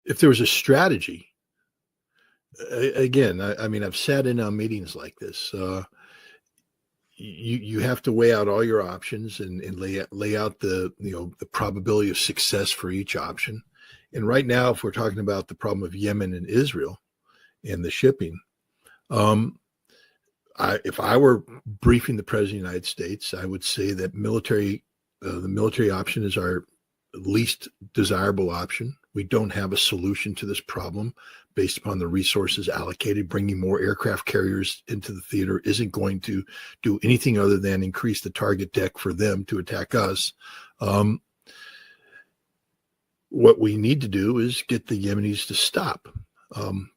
if there was a strategy, again, I mean, I've sat in on meetings like this. You have to weigh out all your options and lay out the the probability of success for each option. And right now, if we're talking about the problem of Yemen and Israel and the shipping, if I were briefing the President of the United States, I would say that the military option is our least desirable option. We don't have a solution to this problem based upon the resources allocated. Bringing more aircraft carriers into the theater isn't going to do anything other than increase the target deck for them to attack us. What we need to do is get the Yemenis to stop.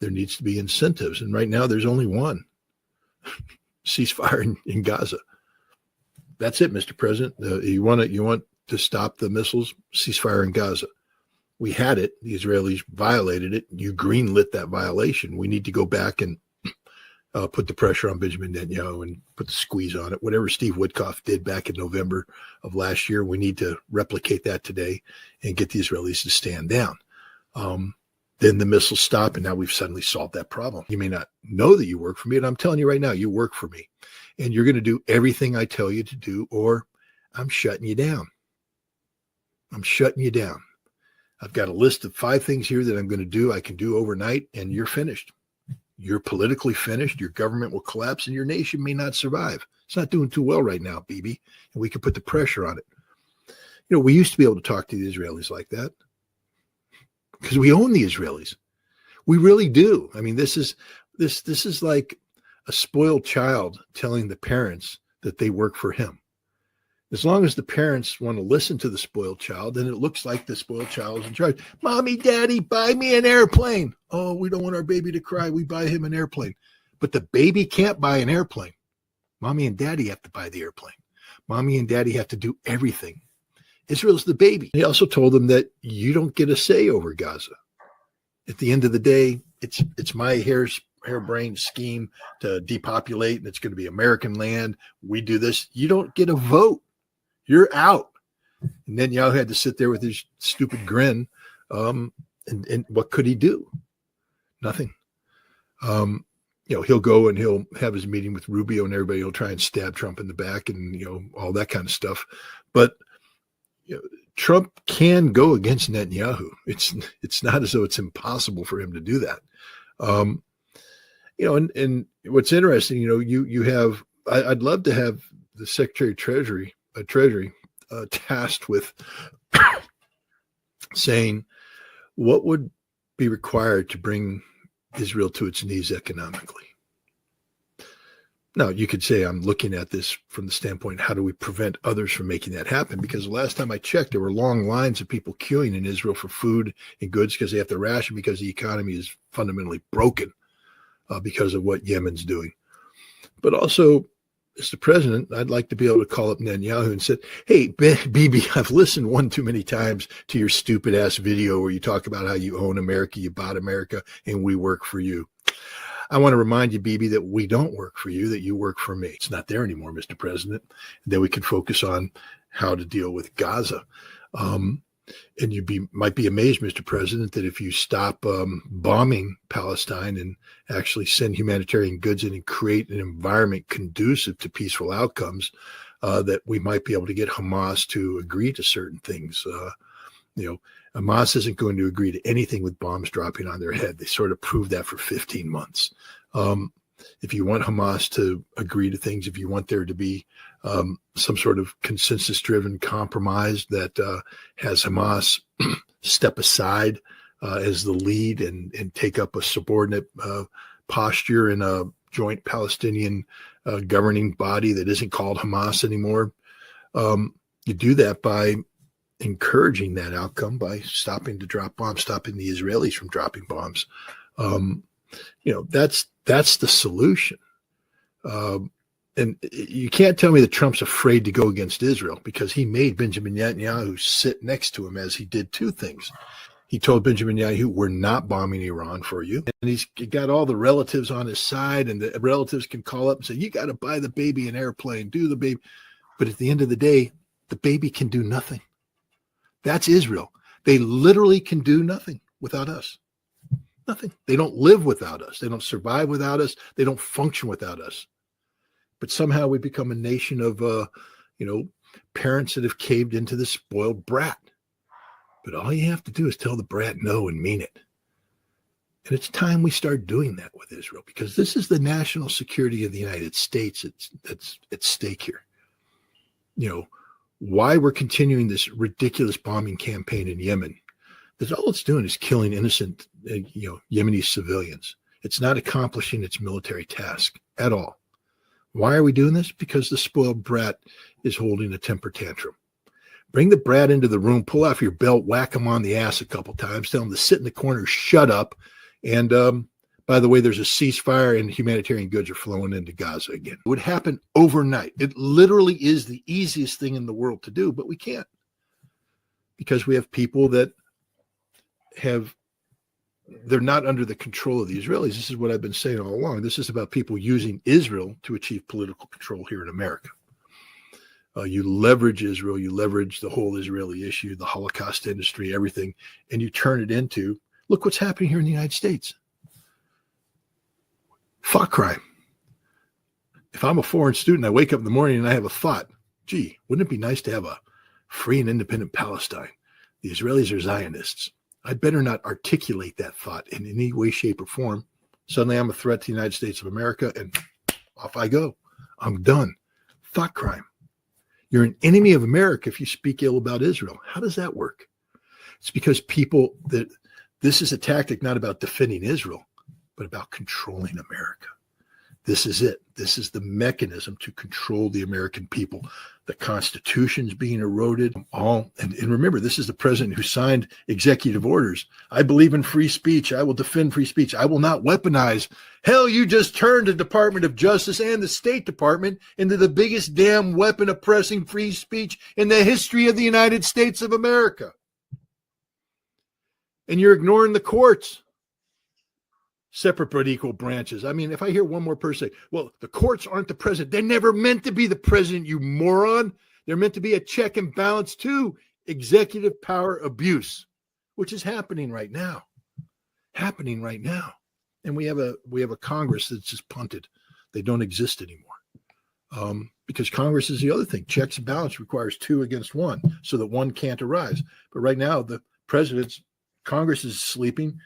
There needs to be incentives. And right now there's only one: ceasefire in Gaza. That's it, Mr. President. You want to stop the missiles? Ceasefire in Gaza. We had it. The Israelis violated it. You greenlit that violation. We need to go back and put the pressure on Benjamin Netanyahu and put the squeeze on it. Whatever Steve Witkoff did back in November of last year, we need to replicate that today and get the Israelis to stand down. Then the missiles stop, and now we've suddenly solved that problem. You may not know that you work for me, and I'm telling you right now, you work for me. And you're going to do everything I tell you to do, or I'm shutting you down. I'm shutting you down. I've got a list of 5 things here that I'm going to do, I can do overnight, and you're finished. You're politically finished. Your government will collapse, and your nation may not survive. It's not doing too well right now, Bibi, and we can put the pressure on it. We used to be able to talk to the Israelis like that because we own the Israelis. We really do. I mean, this is like a spoiled child telling the parents that they work for him. As long as the parents want to listen to the spoiled child, then it looks like the spoiled child is in charge. Mommy, Daddy, buy me an airplane. Oh, we don't want our baby to cry. We buy him an airplane. But the baby can't buy an airplane. Mommy and Daddy have to buy the airplane. Mommy and Daddy have to do everything. Israel's the baby. He also told them that you don't get a say over Gaza. At the end of the day, it's my harebrained scheme to depopulate, and it's going to be American land. We do this. You don't get a vote. You're out. And Netanyahu had to sit there with his stupid grin. And what could he do? Nothing. He'll go and he'll have his meeting with Rubio and everybody. He'll try and stab Trump in the back and, all that kind of stuff. But Trump can go against Netanyahu. It's not as though it's impossible for him to do that. And what's interesting, you have, I'd love to have the Secretary of Treasury tasked with saying what would be required to bring Israel to its knees economically. Now, you could say I'm looking at this from the standpoint, how do we prevent others from making that happen? Because the last time I checked, there were long lines of people queuing in Israel for food and goods because they have to ration because the economy is fundamentally broken because of what Yemen's doing. But also, Mr. President, I'd like to be able to call up Netanyahu and say, hey, Bibi, I've listened one too many times to your stupid ass video where you talk about how you own America, you bought America, and we work for you. I want to remind you, Bibi, that we don't work for you, that you work for me. It's not there anymore, Mr. President. And then we can focus on how to deal with Gaza. And you might be amazed, Mr. President, that if you stop bombing Palestine and actually send humanitarian goods in and create an environment conducive to peaceful outcomes, that we might be able to get Hamas to agree to certain things. Hamas isn't going to agree to anything with bombs dropping on their head. They sort of proved that for 15 months. If you want Hamas to agree to things, if you want there to be some sort of consensus-driven compromise that has Hamas step aside as the lead and take up a subordinate posture in a joint Palestinian governing body that isn't called Hamas anymore, you do that by encouraging that outcome by stopping to drop bombs, stopping the Israelis from dropping bombs. That's the solution. And you can't tell me that Trump's afraid to go against Israel because he made Benjamin Netanyahu sit next to him as he did 2 things. He told Benjamin Netanyahu, we're not bombing Iran for you. And he's got all the relatives on his side, and the relatives can call up and say, you got to buy the baby an airplane, do the baby. But at the end of the day, the baby can do nothing. That's Israel. They literally can do nothing. without us? Nothing. They don't live without us. They don't survive without us. They don't function without us. But somehow we become a nation of, parents that have caved into the spoiled brat. But all you have to do is tell the brat no and mean it. And it's time we start doing that with Israel, because this is the national security of the United States that's at stake here. Why we're continuing this ridiculous bombing campaign in Yemen, that all it's doing is killing innocent, Yemeni civilians. It's not accomplishing its military task at all. Why are we doing this? Because the spoiled brat is holding a temper tantrum. Bring the brat into the room, pull off your belt, whack him on the ass a couple times, tell him to sit in the corner, shut up. And by the way, there's a ceasefire and humanitarian goods are flowing into Gaza again. It would happen overnight. It literally is the easiest thing in the world to do, but we can't, because we have people that they're not under the control of the Israelis. This is what I've been saying all along. This is about people using Israel to achieve political control here in America. You leverage Israel, you leverage the whole Israeli issue, the Holocaust industry, everything, and you turn it into, look what's happening here in the United States. Thought crime. If I'm a foreign student, I wake up in the morning and I have a thought, gee, wouldn't it be nice to have a free and independent Palestine? The Israelis are Zionists. I'd better not articulate that thought in any way, shape, or form. Suddenly I'm a threat to the United States of America, and off I go. I'm done. Thought crime. You're an enemy of America if you speak ill about Israel. How does that work? It's because this is a tactic not about defending Israel, but about controlling America. This is it. This is the mechanism to control the American people. The Constitution's being eroded. And remember, this is the president who signed executive orders. I believe in free speech. I will defend free speech. I will not weaponize. Hell, you just turned the Department of Justice and the State Department into the biggest damn weapon oppressing free speech in the history of the United States of America. And you're ignoring the courts. Separate but equal branches. I mean, if I hear one more person say, well, the courts aren't the president. They're never meant to be the president, you moron. They're meant to be a check and balance to executive power abuse, which is happening right now. And we have a Congress that's just punted. They don't exist anymore. Because Congress is the other thing. Checks and balance requires 2 against 1 so that one can't arise. But right now, Congress is sleeping.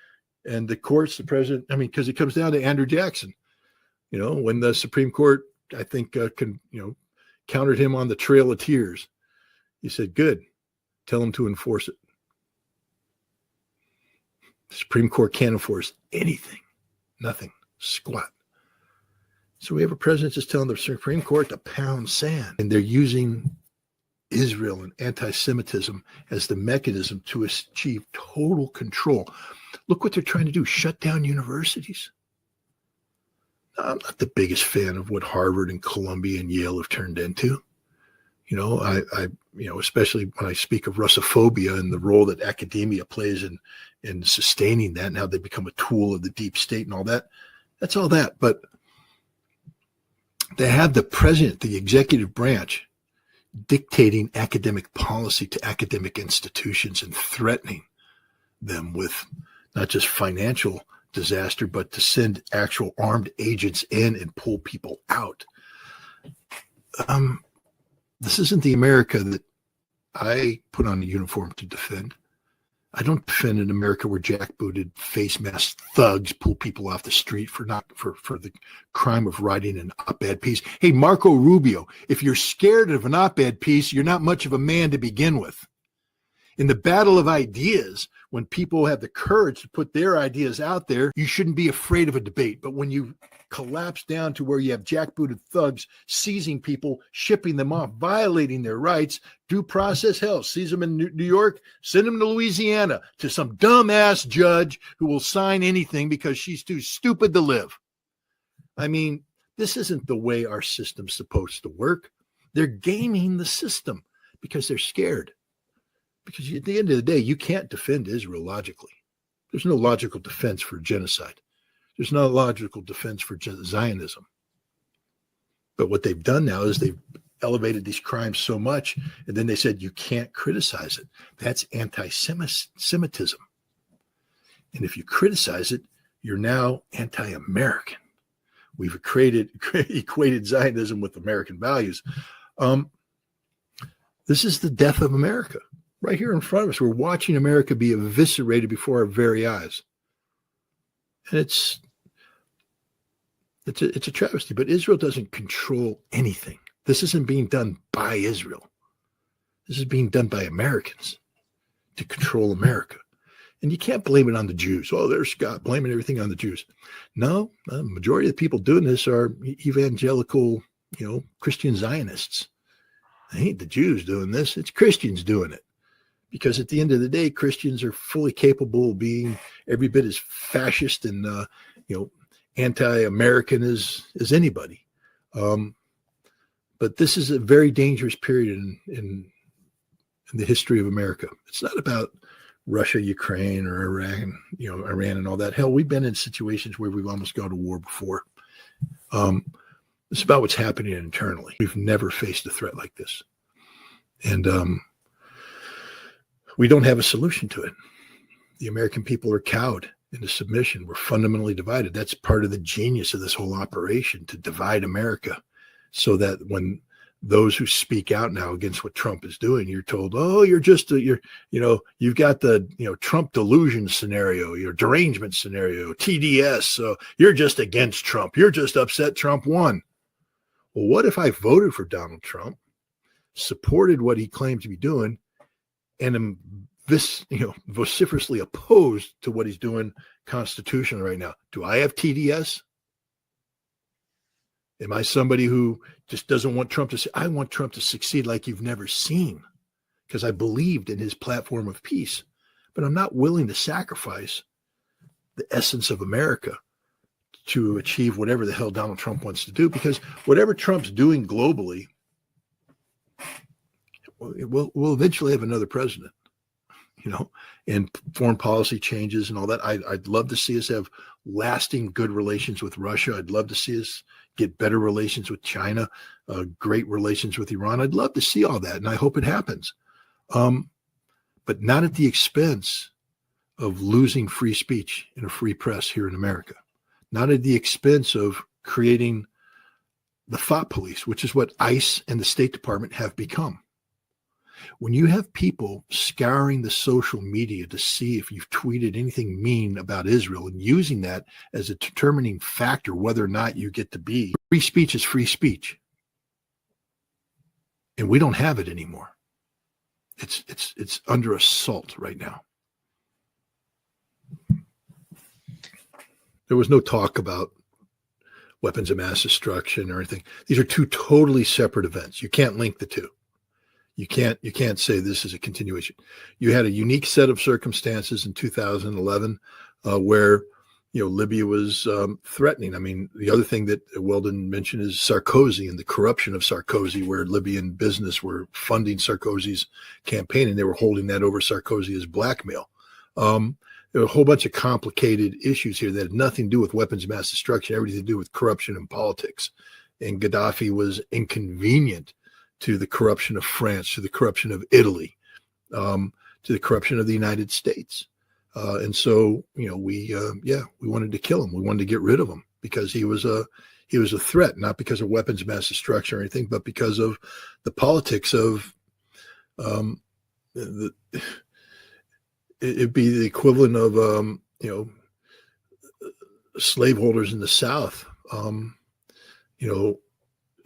And the courts, the president, because it comes down to Andrew Jackson, when the Supreme Court, I think, countered him on the Trail of Tears. He said, good, tell him to enforce it. The Supreme Court can't enforce anything, nothing, squat. So we have a president just telling the Supreme Court to pound sand. And they're using Israel and anti-Semitism as the mechanism to achieve total control. Look what they're trying to do, shut down universities. I'm not the biggest fan of what Harvard and Columbia and Yale have turned into. Especially when I speak of Russophobia and the role that academia plays in sustaining that and how they become a tool of the deep state and all that. That's all that. But they have the president, the executive branch, dictating academic policy to academic institutions and threatening them with not just financial disaster, but to send actual armed agents in and pull people out. This isn't the America that I put on a uniform to defend. I don't defend an America where jackbooted, face masked thugs pull people off the street for the crime of writing an op-ed piece. Hey, Marco Rubio, if you're scared of an op-ed piece, you're not much of a man to begin with. In the battle of ideas, when people have the courage to put their ideas out there, you shouldn't be afraid of a debate. But when you collapse down to where you have jackbooted thugs seizing people, shipping them off, violating their rights, due process, hell, seize them in New York, send them to Louisiana to some dumbass judge who will sign anything because she's too stupid to live. This isn't the way our system's supposed to work. They're gaming the system because they're scared. Because at the end of the day, you can't defend Israel logically. There's no logical defense for genocide. There's no logical defense for Zionism. But what they've done now is they've elevated these crimes so much, and then they said you can't criticize it. That's anti-Semitism. And if you criticize it, you're now anti-American. We've equated Zionism with American values. This is the death of America right here in front of us. We're watching America be eviscerated before our very eyes. And it's a travesty, but Israel doesn't control anything. This isn't being done by Israel. This is being done by Americans to control America. And you can't blame it on the Jews. Oh, there's Scott blaming everything on the Jews. No, the majority of the people doing this are evangelical, Christian Zionists. It ain't the Jews doing this. It's Christians doing it. Because at the end of the day, Christians are fully capable of being every bit as fascist and, anti-American as anybody. But this is a very dangerous period in the history of America. It's not about Russia, Ukraine, or Iran, Iran and all that. Hell, we've been in situations where we've almost gone to war before. It's about what's happening internally. We've never faced a threat like this. And we don't have a solution to it. The American people are cowed into submission. We're fundamentally divided. That's part of the genius of this whole operation, to divide America, so that when those who speak out now against what Trump is doing, you're told, oh, you've got the, Trump delusion scenario, your derangement scenario, TDS. So you're just against Trump. You're just upset Trump won. Well, what if I voted for Donald Trump, supported what he claimed to be doing, and am vociferously opposed to what he's doing constitutionally right now? Do I have TDS? Am I somebody who just doesn't want Trump to say, I want Trump to succeed like you've never seen, because I believed in his platform of peace, but I'm not willing to sacrifice the essence of America to achieve whatever the hell Donald Trump wants to do, because whatever Trump's doing globally, we'll eventually have another president, and foreign policy changes and all that. I'd love to see us have lasting good relations with Russia. I'd love to see us get better relations with China, great relations with Iran. I'd love to see all that, and I hope it happens. But not at the expense of losing free speech and a free press here in America. Not at the expense of creating the thought police, which is what ICE and the State Department have become. When you have people scouring the social media to see if you've tweeted anything mean about Israel and using that as a determining factor whether or not you get to be, free speech is free speech. And we don't have it anymore. It's under assault right now. There was no talk about weapons of mass destruction or anything. These are two totally separate events. You can't link the two. You can't say this is a continuation. You had a unique set of circumstances in 2011 where Libya was threatening. I mean, the other thing that Weldon mentioned is Sarkozy and the corruption of Sarkozy, where Libyan business were funding Sarkozy's campaign, and they were holding that over Sarkozy as blackmail. There were a whole bunch of complicated issues here that had nothing to do with weapons of mass destruction, everything to do with corruption and politics. And Gaddafi was inconvenient to the corruption of France, to the corruption of Italy, to the corruption of the United States. And so, we wanted to kill him. We wanted to get rid of him because he was a threat, not because of weapons of mass destruction or anything, but because of the politics of it'd be the equivalent of slaveholders in the South,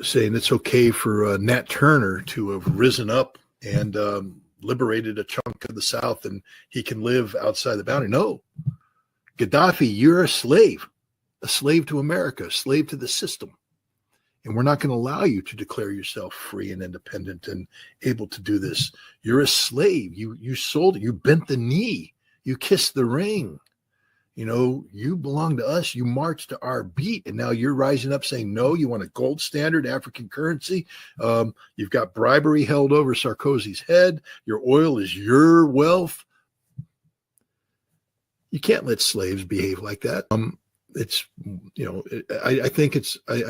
saying it's okay for Nat Turner to have risen up and liberated a chunk of the South and he can live outside the boundary. No, Gaddafi, you're a slave to America, a slave to the system. And we're not going to allow you to declare yourself free and independent and able to do this. You're a slave. You sold it. You bent the knee. You kissed the ring. You belong to us. You marched to our beat. And now you're rising up saying, no, you want a gold standard African currency. You've got bribery held over Sarkozy's head. Your oil is your wealth. You can't let slaves behave like that. I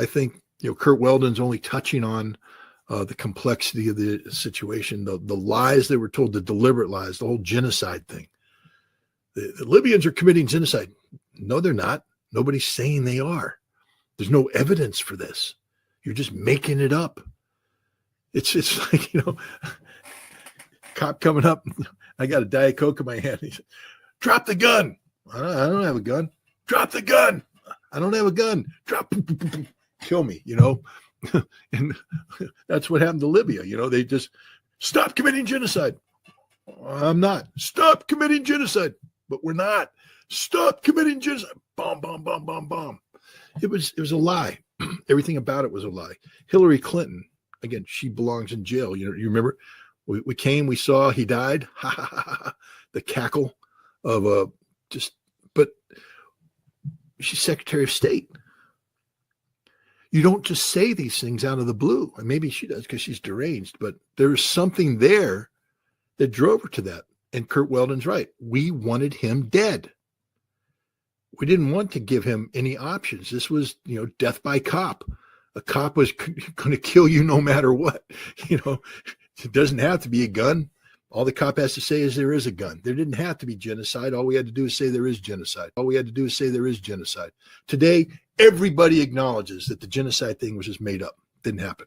think Kurt Weldon's only touching on the complexity of the situation, the lies they were told, the deliberate lies, the whole genocide thing. the Libyans are committing genocide. No, they're not. Nobody's saying they are. There's no evidence for this. You're just making it up. It's like, cop coming up. I got a Diet Coke in my hand. He said, drop the gun. I don't have a gun. Drop the gun. I don't have a gun. Drop. Kill me, And that's what happened to Libya. They just stop committing genocide. I'm not. Stop committing genocide. But we're not. Stop committing genocide. Bomb, bomb, bomb, bomb, bomb. It was a lie. Everything about it was a lie. Hillary Clinton, again, she belongs in jail. You remember? We came, we saw, he died. Ha ha ha ha. The cackle of but she's Secretary of State. You don't just say these things out of the blue. And maybe she does because she's deranged, but there's something there that drove her to that. And Kurt Weldon's right. We wanted him dead. We didn't want to give him any options. This was, death by cop. A cop was going to kill you no matter what. It doesn't have to be a gun. All the cop has to say is there is a gun. There didn't have to be genocide. All we had to do is say there is genocide. All we had to do is say there is genocide. Today, everybody acknowledges that the genocide thing was just made up. Didn't happen.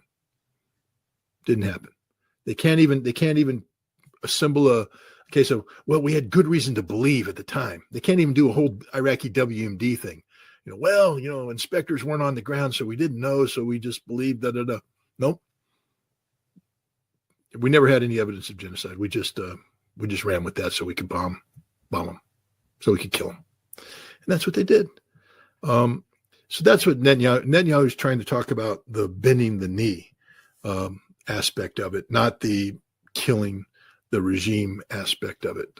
Didn't happen. They can't even assemble a case of, well, we had good reason to believe at the time. They can't even do a whole Iraqi WMD thing. Inspectors weren't on the ground, so we didn't know, so we just believed that. Nope. We never had any evidence of genocide. We just ran with that so we could bomb them, so we could kill them. And that's what they did. So that's what Netanyahu is trying to talk about, the bending the knee aspect of it, not the killing the regime aspect of it.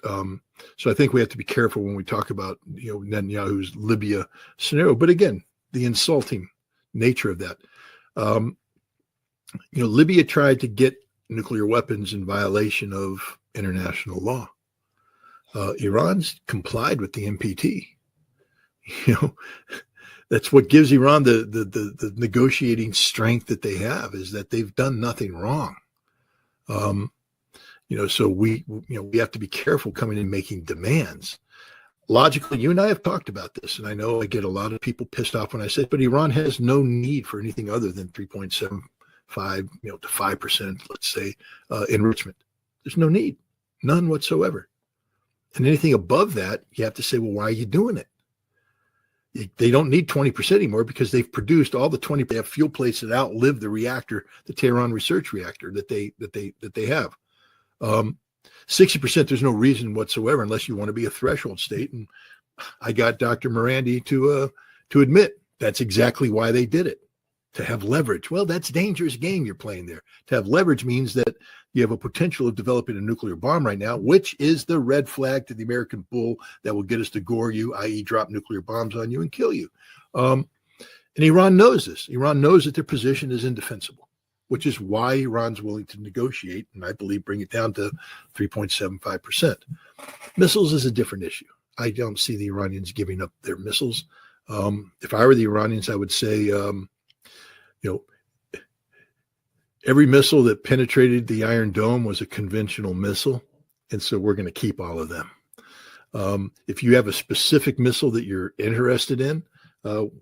So I think we have to be careful when we talk about, Netanyahu's Libya scenario. But again, the insulting nature of that. Libya tried to get nuclear weapons in violation of international law. Iran's complied with the NPT. That's what gives Iran the negotiating strength that they have, is that they've done nothing wrong. So we have to be careful coming in making demands. Logically, you and I have talked about this, and I know I get a lot of people pissed off when I say it, but Iran has no need for anything other than 3.75, to 5%, let's say, enrichment. There's no need, none whatsoever. And anything above that, you have to say, well, why are you doing it? They don't need 20% anymore because they've produced all the 20. They have fuel plates that outlive the reactor, the Tehran research reactor that they have. 60%, there's no reason whatsoever unless you want to be a threshold state. And I got Dr. Morandi to admit that's exactly why they did it, to have leverage. Well, that's a dangerous game you're playing there. To have leverage means that you have a potential of developing a nuclear bomb right now, which is the red flag to the American bull that will get us to gore you, i.e. drop nuclear bombs on you and kill you. And Iran knows this. Iran knows that their position is indefensible, which is why Iran's willing to negotiate, and I believe bring it down to 3.75%. Missiles is a different issue. I don't see the Iranians giving up their missiles. If I were the Iranians, I would say, every missile that penetrated the Iron Dome was a conventional missile, and so we're going to keep all of them. If you have a specific missile that you're interested in,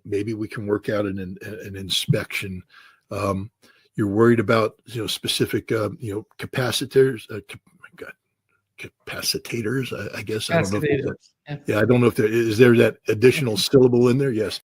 maybe we can work out an inspection. You're worried about capacitors. Capacitators. I guess I don't know. I don't know if there is that additional syllable in there. Yes.